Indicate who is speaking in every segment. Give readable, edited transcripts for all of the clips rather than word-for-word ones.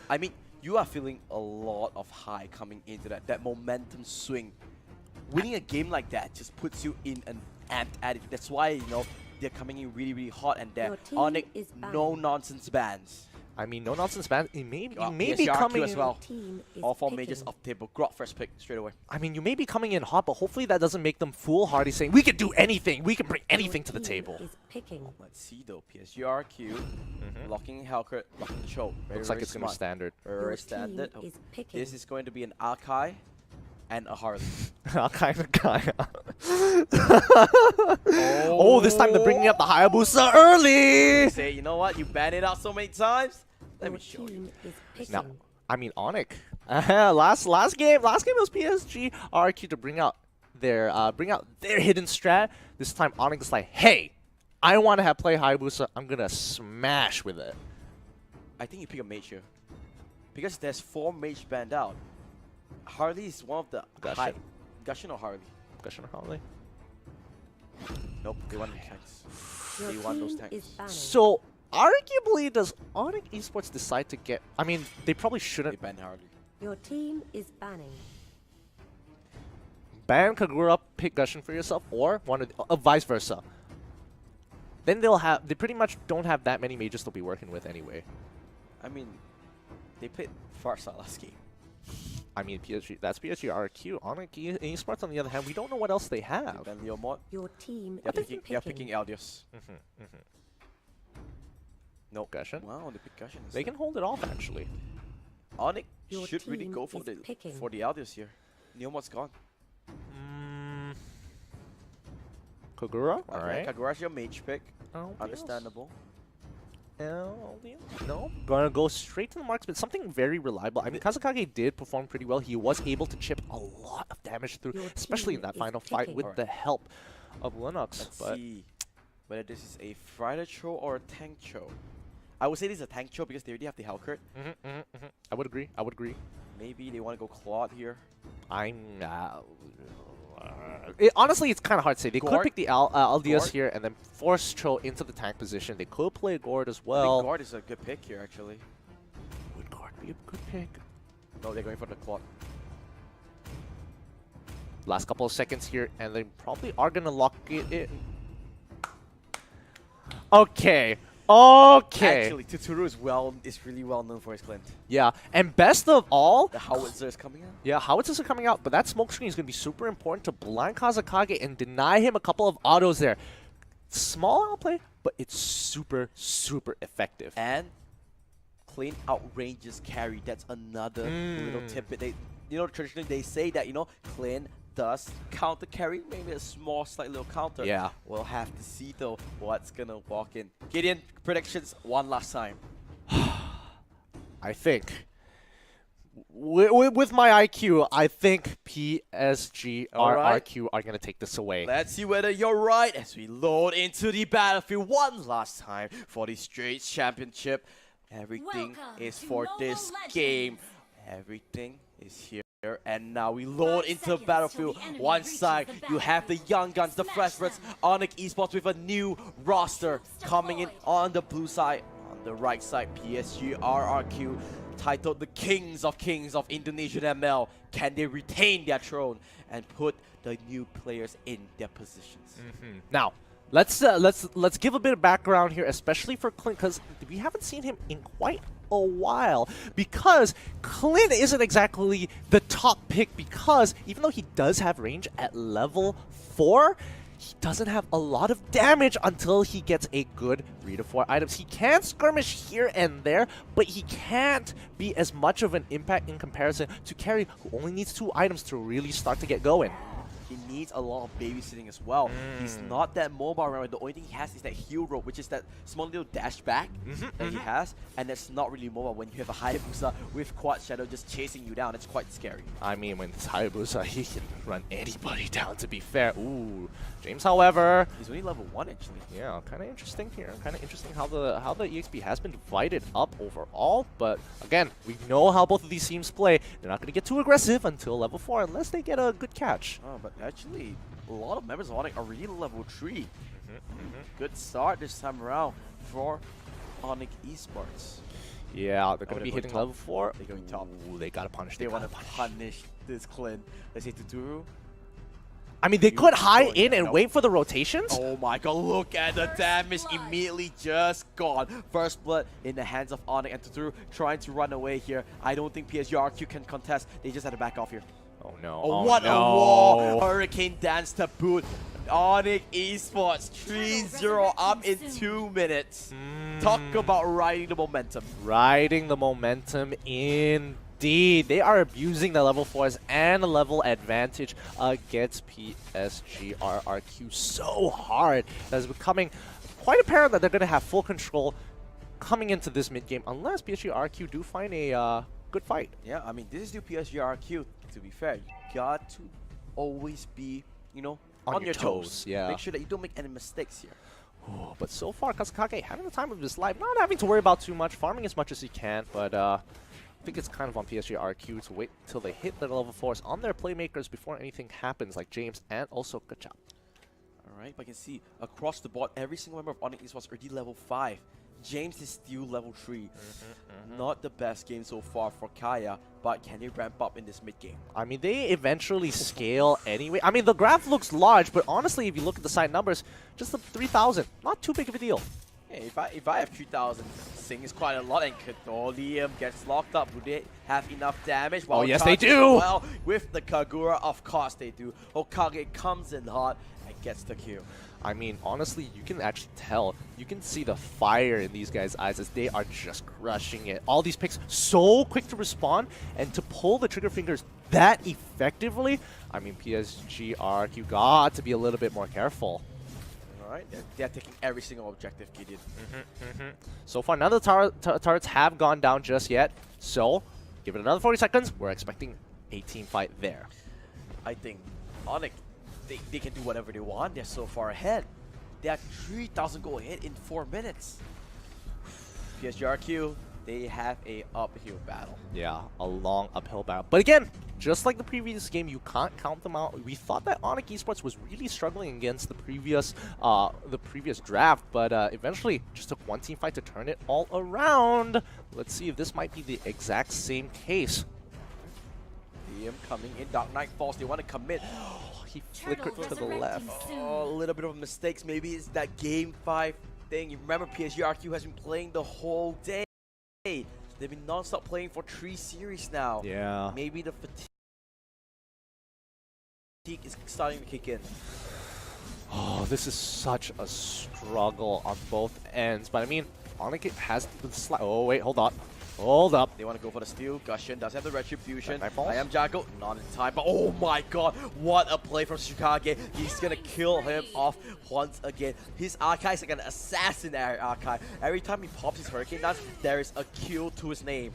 Speaker 1: I mean, you are feeling a lot of high coming into that momentum swing. Winning a game like that just puts you in an amped attitude. That's why, you know, they're coming in really, really hot, and they're Onic, no nonsense bans.
Speaker 2: I mean, no nonsense ban. He may be
Speaker 1: PSGRQ
Speaker 2: coming
Speaker 1: as
Speaker 2: in.
Speaker 1: well. All 4 mages off the table. Grot first pick straight away.
Speaker 2: I mean, you may be coming in hot, but hopefully that doesn't make them foolhardy, saying we can do anything, we can bring anything to the table.
Speaker 1: Let's see though. PSGRQ locking Hellcurt, locking Choke.
Speaker 2: Looks like it's gonna be standard.
Speaker 1: Very standard. This is going to be an Akai and a Harley.
Speaker 2: I'll kind of guy. Oh, this time they're bringing up the Hayabusa early.
Speaker 1: Say, you know what? You ban it out so many times. Let me show you.
Speaker 2: Now, I mean, Onic. Last game was PSG RQ to bring out their hidden strat. This time, Onic is like, hey, I want to play Hayabusa. I'm gonna smash with it.
Speaker 1: I think you pick a mage here because there's 4 mage banned out. Harley is one of the high. Gushin or Harley?
Speaker 2: Gushin or Harley?
Speaker 1: Nope, they want the tanks. They want those tanks.
Speaker 2: So, arguably, does Onic Esports decide to get... I mean, they probably shouldn't...
Speaker 1: They ban Harley.
Speaker 3: Your team is banning.
Speaker 2: Ban Kagura, pick Gushin for yourself, or one of vice versa. Then they pretty much don't have that many mages to be working with anyway.
Speaker 1: I mean, they played Farsa last game.
Speaker 2: I mean, PSG, that's PSG RQ. Onic Esports, on the other hand, we don't know what else they have.
Speaker 1: They ban Leo Mod.
Speaker 3: Your team
Speaker 1: They're picking Eldios.
Speaker 2: No Gushin.
Speaker 1: Wow, they pick Gushin.
Speaker 2: They can hold it off, actually.
Speaker 1: Onic should really go for the Eldios here. Neomod's gone.
Speaker 2: Kagura?
Speaker 1: Okay,
Speaker 2: Alright.
Speaker 1: Kagura's your mage pick.
Speaker 2: Eldios?
Speaker 1: Understandable.
Speaker 2: No. Gonna go straight to the marksman. Something very reliable. I mean, Kazakage did perform pretty well. He was able to chip a lot of damage through, especially in that final fight with the help of Linux.
Speaker 1: Let's see whether this is a Friday Cho or a Tank Cho. I would say this is a Tank Cho because they already have the Hellcurt.
Speaker 2: I would agree.
Speaker 1: Maybe they want to go Claude here.
Speaker 2: Honestly, it's kind of hard to say. They could pick the Aldios here and then force Cho into the tank position. They could play Gord as well.
Speaker 1: I think Gord is a good pick here, actually.
Speaker 2: Would Gord be a good pick?
Speaker 1: No, they're going for the Claude.
Speaker 2: Last couple of seconds here, and they probably are going to lock it in. Okay.
Speaker 1: Actually, Tuturu is really well known for his glint.
Speaker 2: Yeah, and best of all,
Speaker 1: the howitzer is coming out.
Speaker 2: Yeah, howitzers are coming out, but that smoke screen is going to be super important to blind Kazakage and deny him a couple of autos there. Small outplay, but it's super, super effective.
Speaker 1: And clean outranges carry. That's another little tidbit. Traditionally they say that, clean does counter carry, maybe a small, slight little counter.
Speaker 2: Yeah.
Speaker 1: We'll have to see though what's gonna walk in. Gideon, predictions one last time.
Speaker 2: I think with my IQ, I think PSG or RQ are gonna take this away.
Speaker 1: Let's see whether you're right as we load into the battlefield one last time for the Straits Championship. Everything is for this game. Everything is here. And now we load into the battlefield. One side, you have the young guns, the fresh brats, Onic Esports with a new roster coming in on the blue side. On the right side, PSG RRQ, titled the Kings of Indonesian ML. Can they retain their throne and put the new players in their positions?
Speaker 2: Now, let's give a bit of background here, especially for Clint, because we haven't seen him in quite a while, because Clint isn't exactly the top pick, because even though he does have range at level 4, he doesn't have a lot of damage until he gets a good 3 to 4 items. He can skirmish here and there, but he can't be as much of an impact in comparison to Carry, who only needs 2 items to really start to get going.
Speaker 1: He needs a lot of babysitting as well. He's not that mobile right. The only thing he has is that heal rope, which is that small little dash back that he has, and that's not really mobile when you have a Hayabusa with Quad Shadow just chasing you down. It's quite scary. I
Speaker 2: mean, when it's Hayabusa, he can run anybody down, to be fair. Ooh, James, however,
Speaker 1: he's only level 1 actually.
Speaker 2: Yeah, kind of interesting here. Kind of interesting how the EXP has been divided up overall. But again, we know how both of these teams play. They're not going to get too aggressive until level 4 unless they get a good catch.
Speaker 1: Oh, but actually, a lot of members of Onic are really level 3. Good start this time around for Onic Esports.
Speaker 2: Yeah, they're going to
Speaker 1: they're
Speaker 2: be
Speaker 1: going
Speaker 2: hitting
Speaker 1: top.
Speaker 2: level 4.
Speaker 1: They're going top.
Speaker 2: Ooh, they got to punish.
Speaker 1: They want to
Speaker 2: gotta
Speaker 1: punish this Clint. Let's say Tuturu.
Speaker 2: I mean, they could hide
Speaker 1: going
Speaker 2: in
Speaker 1: there,
Speaker 2: and
Speaker 1: nope.
Speaker 2: wait for the rotations.
Speaker 1: Oh my god, look at the damage immediately just gone. First blood in the hands of Onic and Tuturu trying to run away here. I don't think PSGRQ can contest. They just had to back off here.
Speaker 2: Oh no.
Speaker 1: Oh,
Speaker 2: Oh,
Speaker 1: what
Speaker 2: no.
Speaker 1: a wall! Hurricane dance to boot. Onic Esports 3-0 up in 2 minutes. Talk about riding the momentum.
Speaker 2: Riding the momentum indeed. They are abusing the level 4s and the level advantage against PSGRQ so hard that it's becoming quite apparent that they're going to have full control coming into this mid game unless PSGRQ do find a good fight.
Speaker 1: Yeah, I mean, this is new PSGRQ. To be fair, you got to always be, you know, on your toes.
Speaker 2: Yeah.
Speaker 1: Make sure that you don't make any mistakes here.
Speaker 2: Ooh, but so far, Kazakage having the time of his life, not having to worry about too much, farming as much as he can, but I think it's kind of on PSGRQ to wait until they hit the level 4s on their playmakers before anything happens, like James and also Kachap.
Speaker 1: Alright, but I can see across the board, every single member of Onic Esports already level 5. James is still level 3. Not the best game so far for Kaya, but can they ramp up in this mid game?
Speaker 2: I mean, they eventually scale anyway. I mean, the graph looks large, but honestly, if you look at the side numbers, just the 3,000, not too big of a deal.
Speaker 1: Hey, if I have 3,000, Sing is quite a lot, and Cadolium gets locked up. Do they have enough damage?
Speaker 2: Oh, yes, they
Speaker 1: charges
Speaker 2: do!
Speaker 1: Well, with the Kagura, of course they do. Hokage comes in hot and gets the kill.
Speaker 2: I mean, honestly, you can actually tell. You can see the fire in these guys' eyes as they are just crushing it. All these picks so quick to respond and to pull the trigger fingers that effectively. I mean, PSGRQ got to be a little bit more careful.
Speaker 1: Alright, they're taking every single objective, Gideon.
Speaker 2: So far, none of the turrets have gone down just yet. So, give it another 40 seconds. We're expecting a team fight there.
Speaker 1: I think Onic, they can do whatever they want. They're so far ahead. They have 3,000 go ahead in 4 minutes. PSGRQ, they have a uphill battle.
Speaker 2: Yeah, a long uphill battle. But again, just like the previous game, you can't count them out. We thought that Onic Esports was really struggling against the previous draft, but eventually just took one team fight to turn it all around. Let's see if this might be the exact same case.
Speaker 1: DM coming in, Dark Knight Falls, they want to commit.
Speaker 2: He flickered to the left.
Speaker 1: Oh, a little bit of mistakes. Maybe it's that Game 5 thing. You remember PSGRQ has been playing the whole day. They've been non-stop playing for 3 series now.
Speaker 2: Yeah.
Speaker 1: Maybe the fatigue is starting to kick in.
Speaker 2: Oh, this is such a struggle on both ends. But I mean, Onic has the slide. Oh, wait, hold on. Hold up.
Speaker 1: They want to go for the steal. Gushin does have the retribution.
Speaker 2: Nightfalls?
Speaker 1: I am Jago, not in time, but oh my god, what a play from Shikage. He's gonna kill him off once again. His Archive is like an assassin Archive. Every time he pops his Hurricane Dance, there is a kill to his name.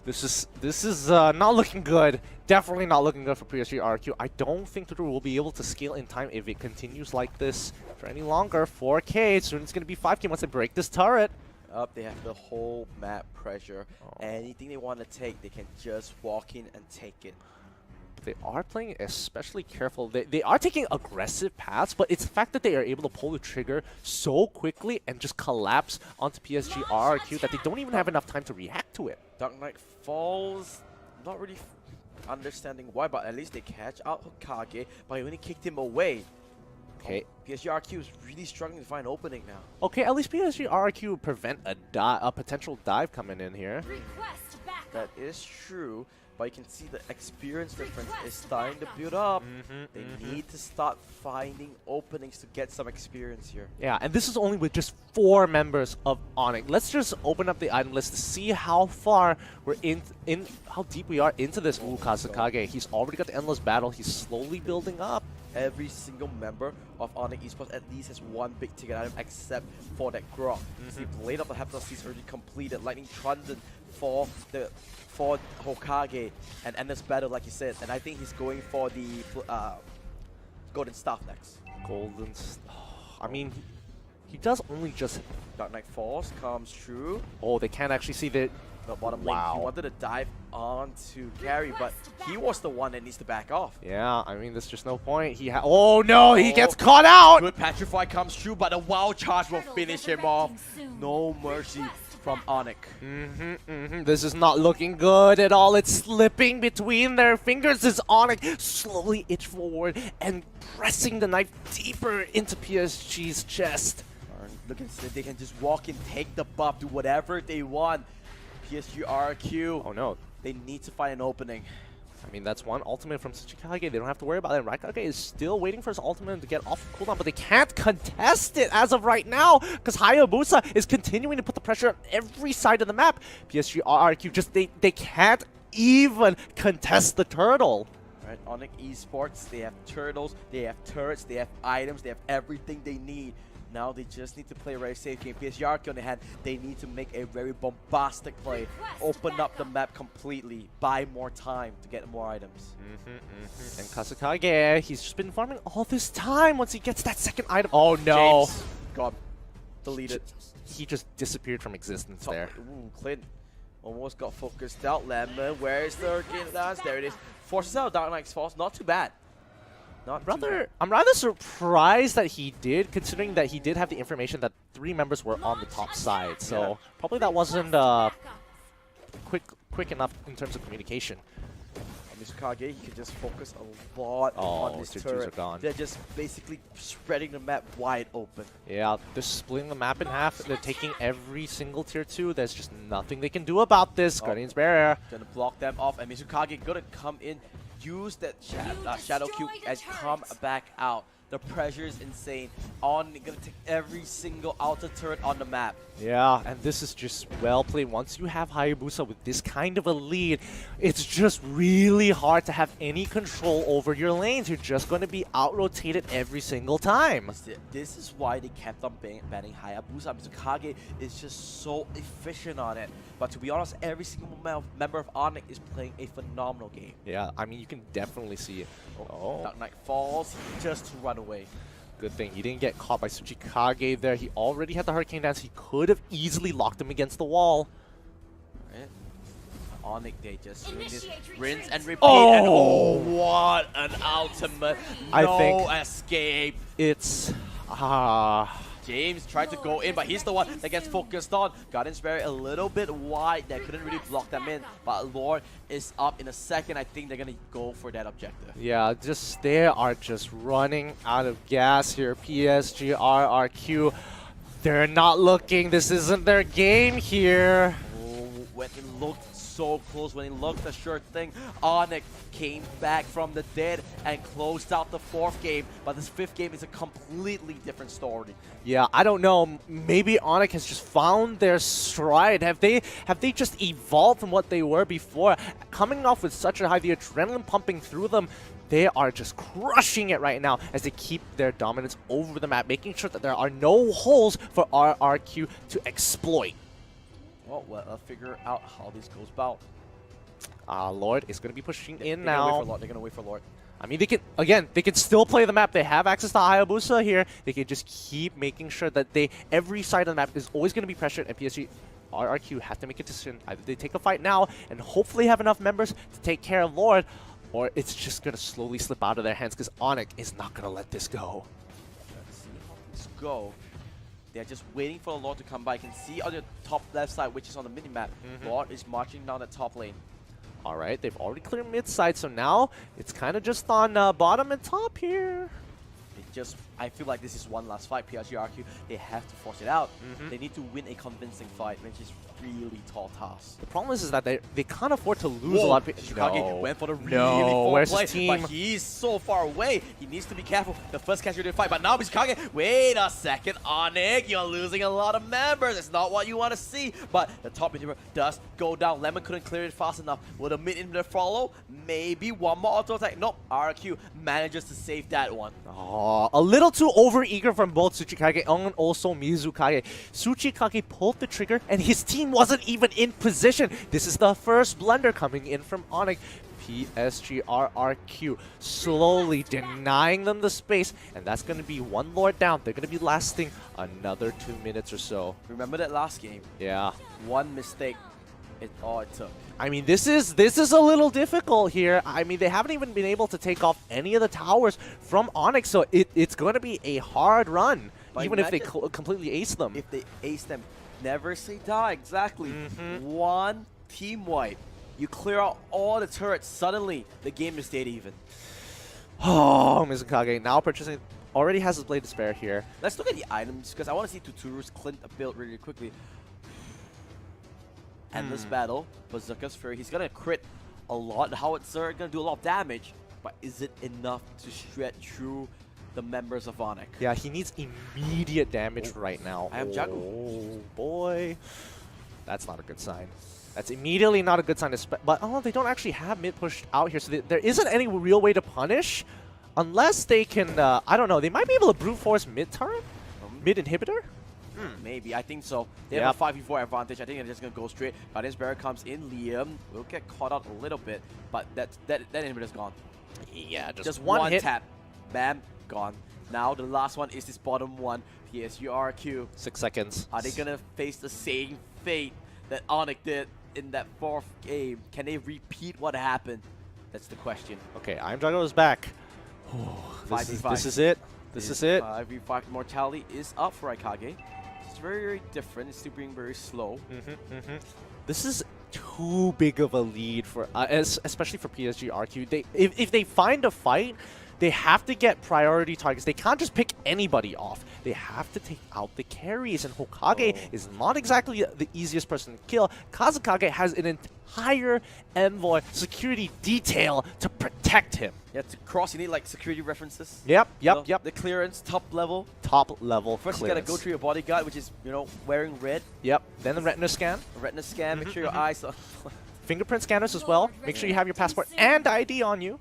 Speaker 2: This is not looking good. Definitely not looking good for PSGRQ. I don't think Tuturu will be able to scale in time if it continues like this for any longer. 4K, soon it's going to be 5K once they break this turret.
Speaker 1: Up, they have the whole map pressure. Anything they want to take, they can just walk in and take it.
Speaker 2: They are playing especially careful. They are taking aggressive paths, but it's the fact that they are able to pull the trigger so quickly and just collapse onto PSGRQ that they don't even have enough time to react to it.
Speaker 1: Dark Knight Falls, not really understanding why, but at least they catch out Hokage, but he only kicked him away.
Speaker 2: Okay.
Speaker 1: PSGRQ is really struggling to find an opening now.
Speaker 2: Okay, at least PSGRQ would prevent a potential dive coming in here.
Speaker 1: That is true, but you can see the experience difference is starting to build up. They need to start finding openings to get some experience here.
Speaker 2: Yeah, and this is only with just 4 members of Onic. Let's just open up the item list to see how far we're how deep we are into this. Ooh, Kazakage. He's already got the Endless Battle. He's slowly building up.
Speaker 1: Every single member of Onic Esports at least has one big ticket item except for that Grok. See, Blade of the Heptas is already completed. Lightning Trident for Hokage and Endless Battle, like you said. And I think he's going for the Golden Staff next.
Speaker 2: I mean, He does only just...
Speaker 1: Dark Knight Falls comes through.
Speaker 2: Oh, they can't actually see the...
Speaker 1: The bottom
Speaker 2: Wow.
Speaker 1: lane, he wanted to dive onto Gary, but he was the one that needs to back off.
Speaker 2: Yeah, I mean, there's just no point. Oh no, he gets caught out!
Speaker 1: Good Petrify comes through, but a wild charge will finish him off. No mercy from Onic.
Speaker 2: This is not looking good at all. It's slipping between their fingers as Onic slowly inch forward and pressing the knife deeper into PSG's chest.
Speaker 1: Look at they can just walk in, take the buff, do whatever they want. PSG RQ.
Speaker 2: Oh no.
Speaker 1: They need to find an opening.
Speaker 2: I mean, that's one ultimate from Tsuchikage. They don't have to worry about it. Raikage is still waiting for his ultimate to get off cooldown, but they can't contest it as of right now because Hayabusa is continuing to put the pressure on every side of the map. PSG RQ just, they can't even contest the turtle.
Speaker 1: Right, Onic Esports, they have turtles, they have turrets, they have items, they have everything they need. Now they just need to play a very safe game. PSG RQ on the hand, they need to make a very bombastic play, open up the map completely, buy more time to get more items.
Speaker 2: And Kasukage, he's just been farming all this time once he gets that second item. Oh no.
Speaker 1: James, God, deleted.
Speaker 2: He just disappeared from existence there.
Speaker 1: Ooh, Clint almost got focused out. Lemon, where is the Hurricane Dance? There it is. Forces out Dark Knight's Falls, not too bad. I'm rather surprised that he did, considering that he did have the information that 3 members were on the top side. So Yeah.
Speaker 2: probably that wasn't quick enough in terms of communication.
Speaker 1: Mizukage, he can just focus a lot on this
Speaker 2: tier 2s
Speaker 1: turret.
Speaker 2: are gone.
Speaker 1: They're just basically spreading the map wide open.
Speaker 2: Yeah, they're splitting the map in half. They're taking every single tier 2. There's just nothing they can do about this. Guardian's Barrier.
Speaker 1: Gonna block them off, and Mizukage gonna come in, use that shadow cube, and come back out. The pressure is insane. Gonna take every single outer turret on the map.
Speaker 2: Yeah, and this is just well played. Once you have Hayabusa with this kind of a lead, it's just really hard to have any control over your lanes. You're just going to be out-rotated every single time.
Speaker 1: This is why they kept on banning Hayabusa. Mizukage is just so efficient on it. But to be honest, every single member of Onic is playing a phenomenal game.
Speaker 2: Yeah, I mean, you can definitely see it. Oh.
Speaker 1: Dark Knight Falls just to run away.
Speaker 2: Good thing he didn't get caught by Tsuchikage there. He already had the Hurricane Dance. He could have easily locked him against the wall.
Speaker 1: Right. Onic, they just doing this rinse and repeat.
Speaker 2: Oh!
Speaker 1: And oh, what an ultimate.
Speaker 2: I
Speaker 1: No
Speaker 2: think
Speaker 1: escape.
Speaker 2: It's...
Speaker 1: James tried to go in, but he's the one that gets focused on. Guardian's Barrier a little bit wide. They couldn't really block them in. But Lord is up in a second. I think they're going to go for that objective.
Speaker 2: Yeah, they are just running out of gas here. PSG, RRQ, they're not looking. This isn't their game here.
Speaker 1: Oh, when it looked so close, when it looked a sure thing, Onic came back from the dead and closed out the 4th game. But this 5th game is a completely different story.
Speaker 2: Yeah, I don't know. Maybe Onic has just found their stride. Have they just evolved from what they were before? Coming off with such a high, the adrenaline pumping through them, they are just crushing it right now as they keep their dominance over the map, making sure that there are no holes for RRQ to exploit.
Speaker 1: Well, I'll figure out how this goes about.
Speaker 2: Lord is going to be pushing in
Speaker 1: They're
Speaker 2: now.
Speaker 1: They're going to wait for Lord.
Speaker 2: I mean, they can still play the map. They have access to Hayabusa here. They can just keep making sure that every side of the map is always going to be pressured, and PSG RRQ have to make a decision. Either they take a fight now and hopefully have enough members to take care of Lord, or it's just going to slowly slip out of their hands because Onic is not going to let this go.
Speaker 1: Let's see how things go. They're just waiting for the Lord to come by. You can see on the top left side, which is on the mini-map, Lord is marching down the top lane.
Speaker 2: All right, they've already cleared mid side, so now it's kind of just on bottom and top here.
Speaker 1: I feel like this is one last fight. PSG RQ, they have to force it out. They need to win a convincing fight, which is really tall task.
Speaker 2: The problem is that they can't afford to lose a lot of people.
Speaker 1: Shikage went for the really full
Speaker 2: where's
Speaker 1: play,
Speaker 2: his team?
Speaker 1: but he's so far away. He needs to be careful. The first casualty fight, but now Shikage, wait a second, Onic, you're losing a lot of members. It's not what you want to see, but the top inhibitor does go down. Lemon couldn't clear it fast enough. Will the mid inhibitor follow? Maybe one more auto attack. Nope, RQ manages to save that one.
Speaker 2: Oh, a little too over-eager from both Tsuchikage and also Mizukage. Tsuchikage pulled the trigger and his team wasn't even in position. This is the first blunder coming in from Onic. PSG RRQ slowly denying them the space, and that's going to be one Lord down. They're going to be lasting another 2 minutes or so.
Speaker 1: Remember that last game?
Speaker 2: Yeah.
Speaker 1: One mistake, it all it took.
Speaker 2: I mean, this is a little difficult here. I mean, they haven't even been able to take off any of the towers from Onic, so it's going to be a hard run,
Speaker 1: But
Speaker 2: even if they
Speaker 1: imagine
Speaker 2: completely ace them.
Speaker 1: If they ace them, never say die. Exactly. One team wipe. You clear out all the turrets. Suddenly, the game is dead even.
Speaker 2: Oh, Mizukage now purchasing, already has his Blade Despair here.
Speaker 1: Let's look at the items because I want to see Tuturu's Clint build really quickly. Endless battle, Bazooka's Fury. He's gonna crit a lot. Howitzer gonna do a lot of damage, but is it enough to shred through the members of Onic?
Speaker 2: Yeah, he needs immediate damage right now.
Speaker 1: I have Jagu.
Speaker 2: Oh boy, that's not a good sign. That's immediately not a good sign. But oh, they don't actually have mid pushed out here, so there isn't any real way to punish, unless they can. I don't know. They might be able to brute force mid turret, mid inhibitor.
Speaker 1: Maybe, I think so. They have a 5v4 advantage. I think they're just gonna go straight. Guardian's Barrier comes in. Liam will get caught out a little bit, but that inhibitor's gone.
Speaker 2: Yeah,
Speaker 1: Just
Speaker 2: one hit.
Speaker 1: tap. Bam, gone. Now the last one is this bottom one. PSURQ.
Speaker 2: 6 seconds.
Speaker 1: Are they gonna face the same fate that Onic did in that 4th game? Can they repeat what happened? That's the question.
Speaker 2: Okay, I'm Jago is back. This is it. This is it.
Speaker 1: 5v5 mortality is up for Aikage. It's very, very different. It's still being very slow.
Speaker 2: This is too big of a lead for, especially for PSG RQ. If they find a fight, they have to get priority targets. They can't just pick anybody off. They have to take out the carries, and Hokage is not exactly the easiest person to kill. Kazukage has an entire Envoy security detail to protect him.
Speaker 1: Yeah, to cross, you need like security references.
Speaker 2: Yep.
Speaker 1: The clearance, top level.
Speaker 2: Top level
Speaker 1: First,
Speaker 2: clearance.
Speaker 1: you gotta go through your bodyguard, which is, wearing red.
Speaker 2: Yep. Then the retina scan.
Speaker 1: Retina scan, make sure your eyes are...
Speaker 2: Fingerprint scanners as well. Make sure you have your passport and ID on you.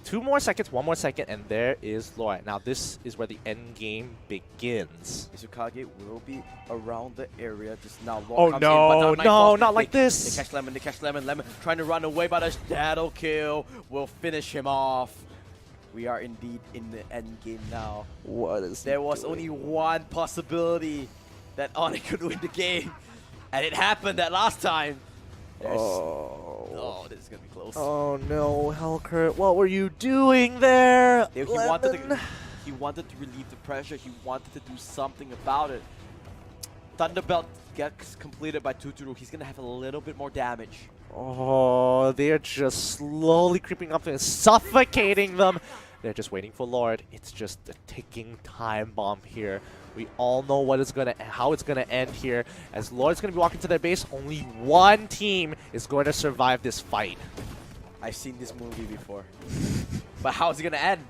Speaker 2: 2 more seconds, 1 more second, and there is Laura. Now this is where the end game begins.
Speaker 1: Mizukage will be around the area just now.
Speaker 2: Oh no, no, not like this.
Speaker 1: They catch Lemon. Lemon trying to run away, but a shadow kill will finish him off. We are indeed in the end game now.
Speaker 2: What is
Speaker 1: There was only one possibility that Onic could win the game, and it happened that last time. Oh, this is gonna be close.
Speaker 2: Oh no, Hellkurt, what were you doing there?
Speaker 1: He wanted to relieve the pressure. He wanted to do something about it. Thunderbelt gets completed by Tuturu. He's gonna have a little bit more damage.
Speaker 2: Oh, they're just slowly creeping up and suffocating them. They're just waiting for Lord. It's just a ticking time bomb here. We all know how it's gonna end here. As Lord's gonna be walking to their base, only one team is going to survive this fight.
Speaker 1: I've seen this movie before. But how's it gonna end?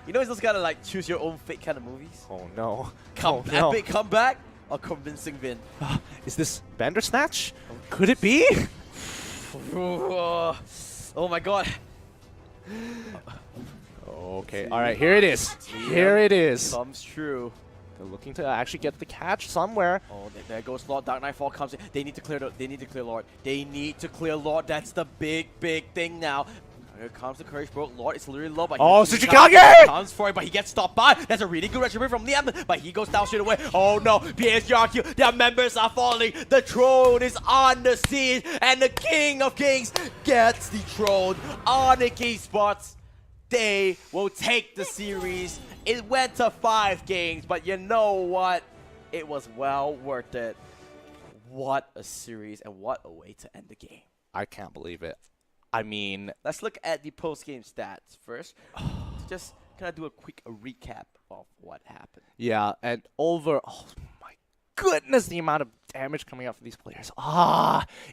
Speaker 1: You know, it's those kind of like choose your own fate kind of movies.
Speaker 2: Oh no.
Speaker 1: Epic comeback or convincing win.
Speaker 2: Is this Bandersnatch? Could it be?
Speaker 1: Oh my god.
Speaker 2: Okay, alright, here it is. Here it is.
Speaker 1: Comes true.
Speaker 2: They're looking to actually get the catch somewhere.
Speaker 1: Oh, there goes Lord. Dark Nightfall comes in. They need to clear Lord. They need to clear Lord. That's the big thing now. Here comes the Courage Broke. Lord is literally low, but
Speaker 2: Tsuchikage!
Speaker 1: Comes for it, but he gets stopped by. That's a really good retribution from Liam, but he goes down straight away. Oh no, PSGRQ, their members are falling. The throne is on the siege, and the King of Kings gets dethroned. Onic Esports, they will take the series. It went to 5 games, but you know what? It was well worth it. What a series, and what a way to end the game.
Speaker 2: I can't believe it. I mean,
Speaker 1: let's look at the post-game stats first. Just kind of do a quick recap of what happened.
Speaker 2: Yeah, and oh my goodness, the amount of damage coming out from these players.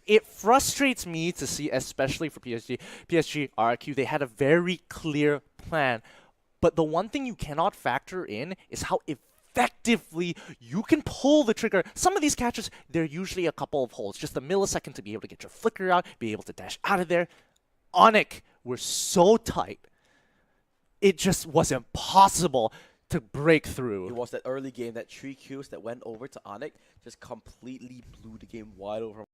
Speaker 2: It frustrates me to see, especially for PSG RQ, they had a very clear plan. But the one thing you cannot factor in is how effectively you can pull the trigger. Some of these catches, they're usually a couple of holes, just a millisecond to be able to get your flicker out, be able to dash out of there. Onic were so tight. It just was impossible to break through.
Speaker 1: It was that early game, that 3 Qs that went over to Onic, just completely blew the game wide open.